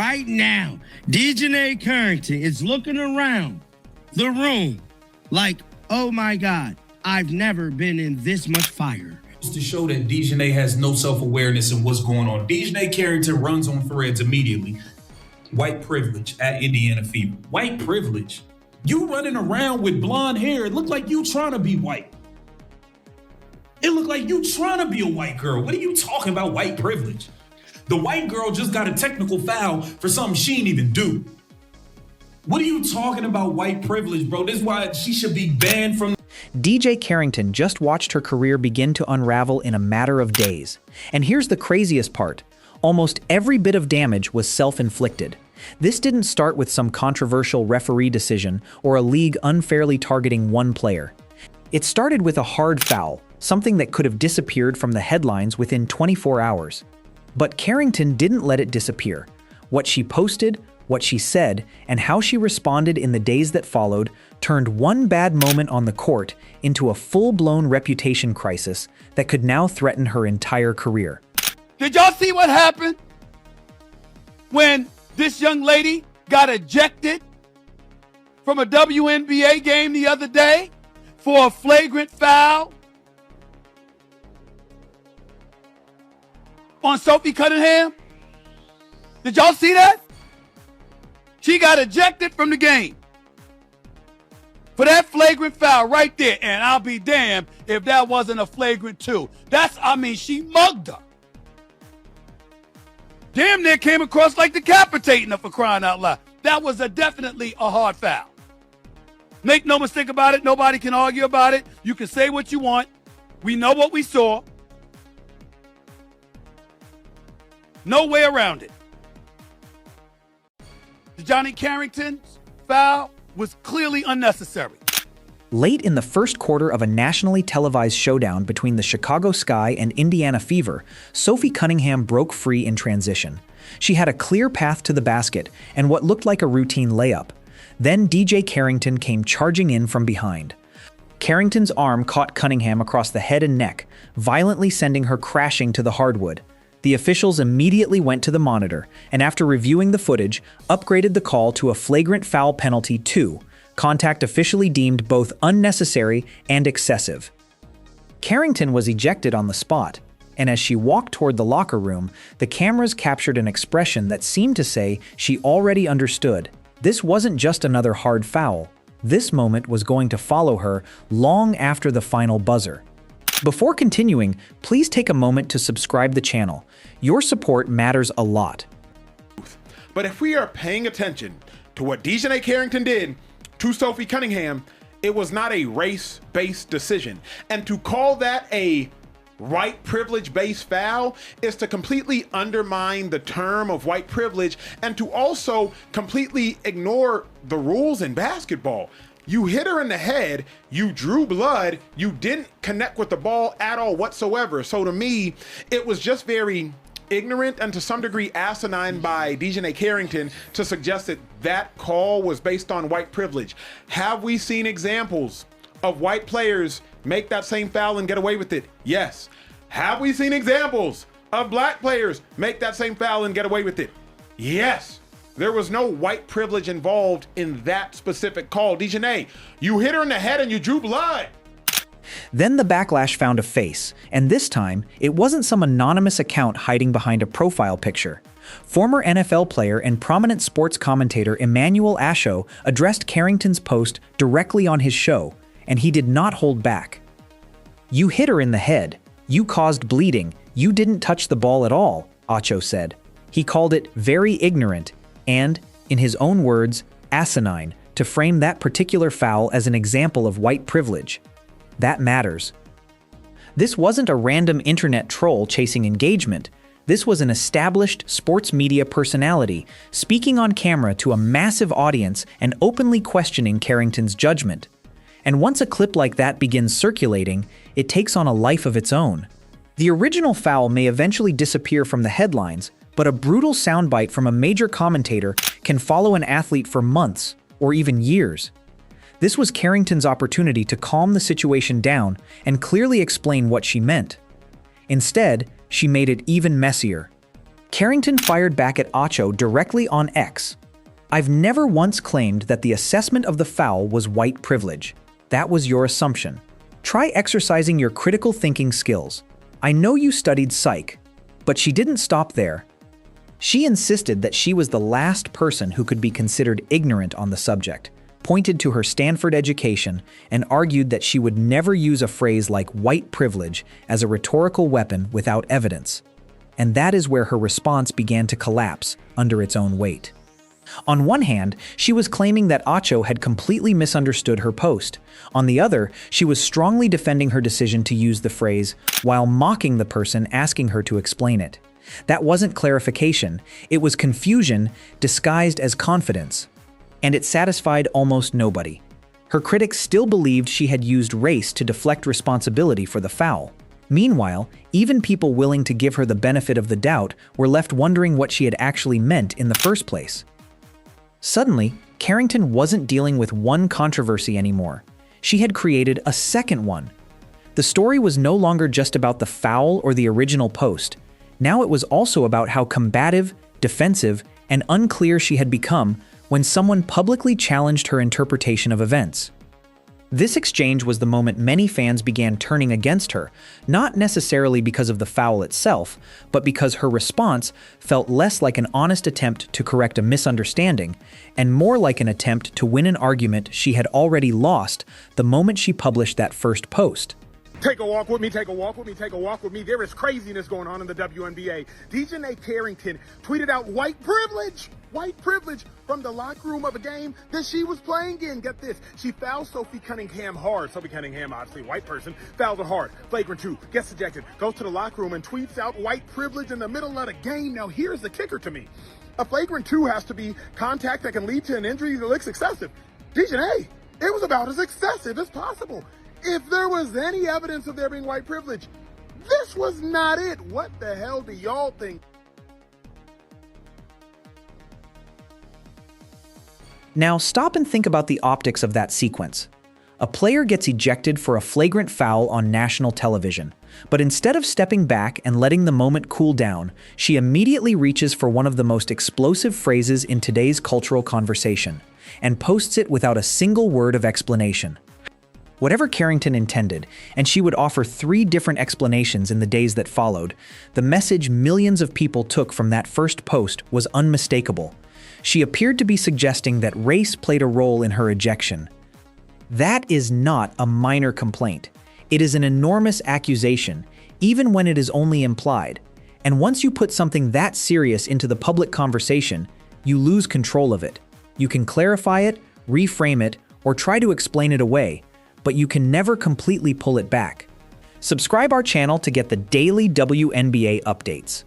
right now, DiJonai Carrington is looking around the room like, oh my God, I've never been in this much fire. To show that DiJonai has no self-awareness in what's going on. DiJonai Carrington runs on threads immediately. White privilege at Indiana Fever. White privilege. You running around with blonde hair. It looked like you trying to be white. It looked like you trying to be a white girl. What are you talking about, white privilege? The white girl just got a technical foul for something she didn't even do. What are you talking about, white privilege, bro? This is why she should be banned from... DJ Carrington just watched her career begin to unravel in a matter of days. And here's the craziest part. Almost every bit of damage was self-inflicted. This didn't start with some controversial referee decision or a league unfairly targeting one player. It started with a hard foul, something that could have disappeared from the headlines within 24 hours. But Carrington didn't let it disappear. What she posted, what she said, and how she responded in the days that followed turned one bad moment on the court into a full-blown reputation crisis that could now threaten her entire career. Did y'all see what happened when this young lady got ejected from a WNBA game the other day for a flagrant foul on Sophie Cunningham? Did y'all see that? She got ejected from the game for that flagrant foul right there. And I'll be damned if that wasn't a flagrant too. She mugged her. Damn near came across like decapitating her, for crying out loud. That was definitely a hard foul. Make no mistake about it. Nobody can argue about it. You can say what you want. We know what we saw. No way around it. DiJonai Carrington's foul was clearly unnecessary. Late in the first quarter of a nationally televised showdown between the Chicago Sky and Indiana Fever, Sophie Cunningham broke free in transition. She had a clear path to the basket and what looked like a routine layup. Then DJ Carrington came charging in from behind. Carrington's arm caught Cunningham across the head and neck, violently sending her crashing to the hardwood. The officials immediately went to the monitor and, after reviewing the footage, upgraded the call to a flagrant foul penalty 2, contact officially deemed both unnecessary and excessive. Carrington was ejected on the spot, and as she walked toward the locker room, the cameras captured an expression that seemed to say she already understood. This wasn't just another hard foul. This moment was going to follow her long after the final buzzer. Before continuing, please take a moment to subscribe the channel. Your support matters a lot. But if we are paying attention to what DiJonai Carrington did to Sophie Cunningham, it was not a race-based decision. And to call that a white privilege-based foul is to completely undermine the term of white privilege and to also completely ignore the rules in basketball. You hit her in the head, you drew blood, you didn't connect with the ball at all whatsoever. So to me, it was just very ignorant and to some degree asinine by DiJonai Carrington to suggest that that call was based on white privilege. Have we seen examples of white players make that same foul and get away with it? Yes. Have we seen examples of black players make that same foul and get away with it? Yes. There was no white privilege involved in that specific call. DiJonai, you hit her in the head and you drew blood. Then the backlash found a face, and this time, it wasn't some anonymous account hiding behind a profile picture. Former NFL player and prominent sports commentator Emmanuel Acho addressed Carrington's post directly on his show, and he did not hold back. "You hit her in the head. You caused bleeding. You didn't touch the ball at all," Acho said. He called it very ignorant and, in his own words, asinine, to frame that particular foul as an example of white privilege. That matters. This wasn't a random internet troll chasing engagement. This was an established sports media personality speaking on camera to a massive audience and openly questioning Carrington's judgment. And once a clip like that begins circulating, it takes on a life of its own. The original foul may eventually disappear from the headlines, but a brutal soundbite from a major commentator can follow an athlete for months or even years. This was Carrington's opportunity to calm the situation down and clearly explain what she meant. Instead, she made it even messier. Carrington fired back at Acho directly on X. "I've never once claimed that the assessment of the foul was white privilege. That was your assumption. Try exercising your critical thinking skills. I know you studied psych." But she didn't stop there. She insisted that she was the last person who could be considered ignorant on the subject, pointed to her Stanford education, and argued that she would never use a phrase like white privilege as a rhetorical weapon without evidence. And that is where her response began to collapse under its own weight. On one hand, she was claiming that Acho had completely misunderstood her post. On the other, she was strongly defending her decision to use the phrase while mocking the person asking her to explain it. That wasn't clarification, it was confusion disguised as confidence. And it satisfied almost nobody. Her critics still believed she had used race to deflect responsibility for the foul. Meanwhile, even people willing to give her the benefit of the doubt were left wondering what she had actually meant in the first place. Suddenly, Carrington wasn't dealing with one controversy anymore. She had created a second one. The story was no longer just about the foul or the original post. Now it was also about how combative, defensive, and unclear she had become when someone publicly challenged her interpretation of events. This exchange was the moment many fans began turning against her, not necessarily because of the foul itself, but because her response felt less like an honest attempt to correct a misunderstanding, and more like an attempt to win an argument she had already lost the moment she published that first post. Take a walk with me, take a walk with me, take a walk with me. There is craziness going on in the WNBA. DiJonai Carrington tweeted out white privilege from the locker room of a game that she was playing in. Get this, she fouls Sophie Cunningham hard. Sophie Cunningham, obviously white person, fouls her hard. Flagrant 2, gets ejected, goes to the locker room and tweets out white privilege in the middle of the game. Now here's the kicker to me. A flagrant 2 has to be contact that can lead to an injury that looks excessive. DiJonai, it was about as excessive as possible. If there was any evidence of there being white privilege, this was not it. What the hell do y'all think? Now stop and think about the optics of that sequence. A player gets ejected for a flagrant foul on national television, but instead of stepping back and letting the moment cool down, she immediately reaches for one of the most explosive phrases in today's cultural conversation, and posts it without a single word of explanation. Whatever Carrington intended, and she would offer 3 different explanations in the days that followed, the message millions of people took from that first post was unmistakable. She appeared to be suggesting that race played a role in her ejection. That is not a minor complaint. It is an enormous accusation, even when it is only implied. And once you put something that serious into the public conversation, you lose control of it. You can clarify it, reframe it, or try to explain it away, but you can never completely pull it back. Subscribe our channel to get the daily WNBA updates.